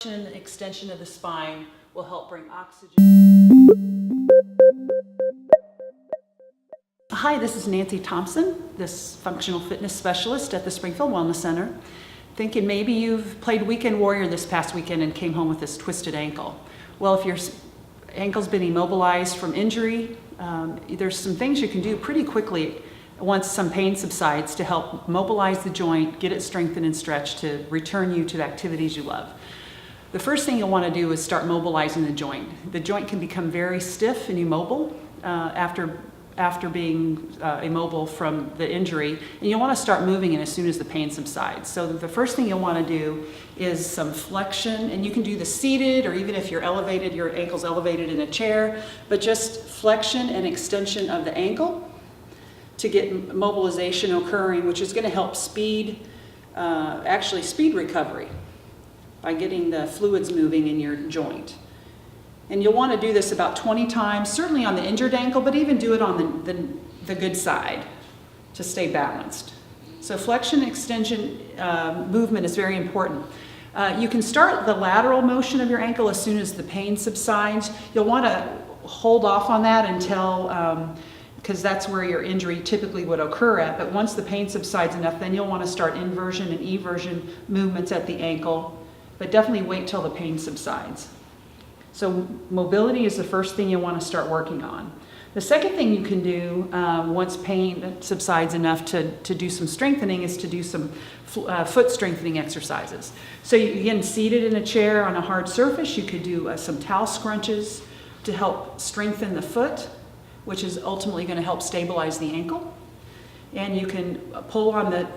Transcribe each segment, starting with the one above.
Extension of the spine will help bring oxygen. Hi, this is Nancy Thompson, this functional fitness specialist at the Springfield Wellness Center. Thinking maybe you've played Weekend Warrior this past weekend and came home with this twisted ankle. Well, if your ankle's been immobilized from injury, there's some things you can do pretty quickly once some pain subsides to help mobilize the joint, get it strengthened and stretched to return you to the activities you love. The first thing you'll want to do is start mobilizing the joint. The joint can become very stiff and immobile after being immobile from the injury, and you'll want to start moving it as soon as the pain subsides. So the first thing you'll want to do is some flexion, and you can do the seated, or even if you're elevated, your ankle's elevated in a chair, but just flexion and extension of the ankle to get mobilization occurring, which is going to help speed recovery by getting the fluids moving in your joint. And you'll want to do this about 20 times, certainly on the injured ankle, but even do it on the good side to stay balanced. So flexion and extension movement is very important. You can start the lateral motion of your ankle as soon as the pain subsides. You'll want to hold off on that until, because that's where your injury typically would occur at, but once the pain subsides enough, then you'll want to start inversion and eversion movements at the ankle, but definitely wait till the pain subsides. So mobility is the first thing you want to start working on. The second thing you can do once pain subsides enough to do some strengthening is to do some foot strengthening exercises. So you again, seated in a chair on a hard surface, you could do some towel scrunches to help strengthen the foot, which is ultimately going to help stabilize the ankle. And you can pull on the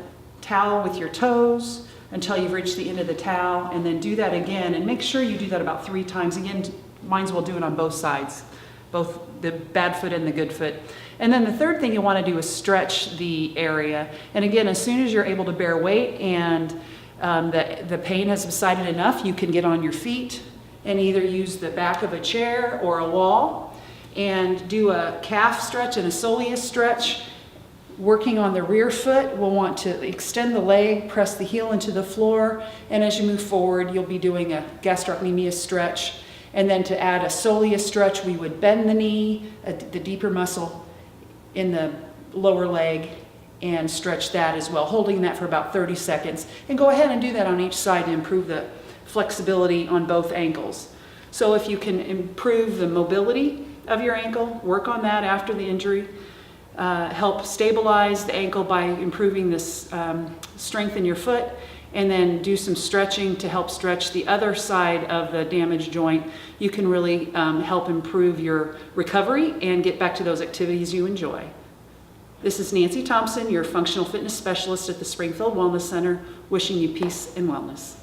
towel with your toes until you've reached the end of the towel, and then do that again, and make sure you do that about 3 times. Again, might as well do it on both sides, both the bad foot and the good foot. And then the third thing you want to do is stretch the area. And again, as soon as you're able to bear weight and the pain has subsided enough, you can get on your feet and either use the back of a chair or a wall and do a calf stretch and a soleus stretch. Working on the rear foot, we'll want to extend the leg, press the heel into the floor, and as you move forward, you'll be doing a gastrocnemius stretch. And then to add a soleus stretch, we would bend the knee, the deeper muscle in the lower leg, and stretch that as well, holding that for about 30 seconds. And go ahead and do that on each side to improve the flexibility on both ankles. So if you can improve the mobility of your ankle, work on that after the injury, help stabilize the ankle by improving this strength in your foot, and then do some stretching to help stretch the other side of the damaged joint, you can really help improve your recovery and get back to those activities you enjoy. This is Nancy Thompson, your functional fitness specialist at the Springfield Wellness Center, wishing you peace and wellness.